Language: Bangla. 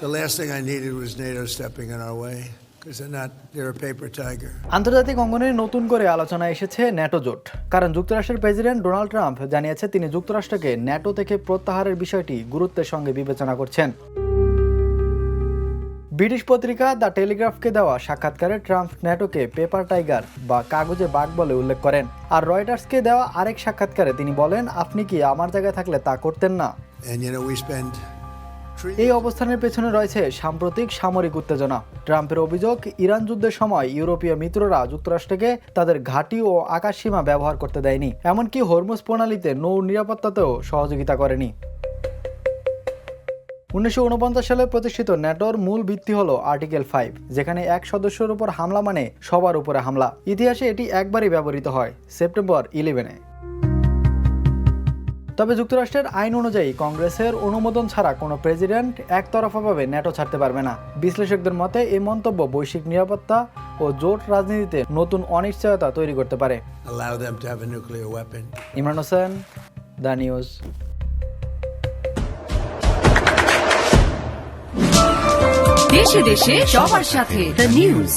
The last thing I needed was NATO stepping in our way. They're a paper tiger. আন্তর্জাতিক অঙ্গনে নতুন করে আলোচনা এসেছে ন্যাটো জোট, কারণ যুক্তরাষ্ট্রের প্রেসিডেন্ট ডোনাল্ড ট্রাম্প জানিয়েছে তিনি যুক্তরাষ্ট্রকে ন্যাটো থেকে প্রত্যাহারের বিষয়টি গুরুত্বের সঙ্গে বিবেচনা করছেন। ব্রিটিশ পত্রিকা দ্য টেলিগ্রাফকে দেওয়া সাক্ষাৎকারে ট্রাম্প ন্যাটোকে পেপার টাইগার বা কাগজে বাঘ বলে উল্লেখ করেন। আর রয়টার্সকে দেওয়া আরেক সাক্ষাৎকারে তিনি বলেন, আপনি কি আমার জায়গায় থাকলে তা করতেন না। এই অবস্থানের পেছনে রয়েছে সাম্প্রতিক সামরিক উত্তেজনা। ট্রাম্পের অভিযোগ, ইরান যুদ্ধের সময় ইউরোপীয় মিত্ররা যুক্তরাষ্ট্রকে তাদের ঘাঁটি ও আকাশসীমা ব্যবহার করতে দেয়নি, এমনকি হরমুজ প্রণালীতে নৌ নিরাপত্তাতেও সহযোগিতা করেনি। 1949 সালে প্রতিষ্ঠিত ন্যাটোর মূল ভিত্তি হল আর্টিকেল 5, যেখানে এক সদস্যের উপর হামলা মানে সবার উপরে হামলা। ইতিহাসে এটি একবারই ব্যবহৃত হয়, সেপ্টেম্বর 11-এ। তবে যুক্তরাষ্ট্রের আইন অনুযায়ী কংগ্রেসের অনুমোদন ছাড়া কোনো প্রেসিডেন্ট একতরফাভাবে ন্যাটো ছাড়তে পারবে না। বিশ্লেষকদের মতে এই মন্তব্য বৈশ্বিক নিরাপত্তা ও জোট রাজনীতিতে নতুন অনিশ্চয়তা তৈরি করতে পারে। Imran Hossain, the news. দেশে দেশে সবার সাথে দ্য নিউজ।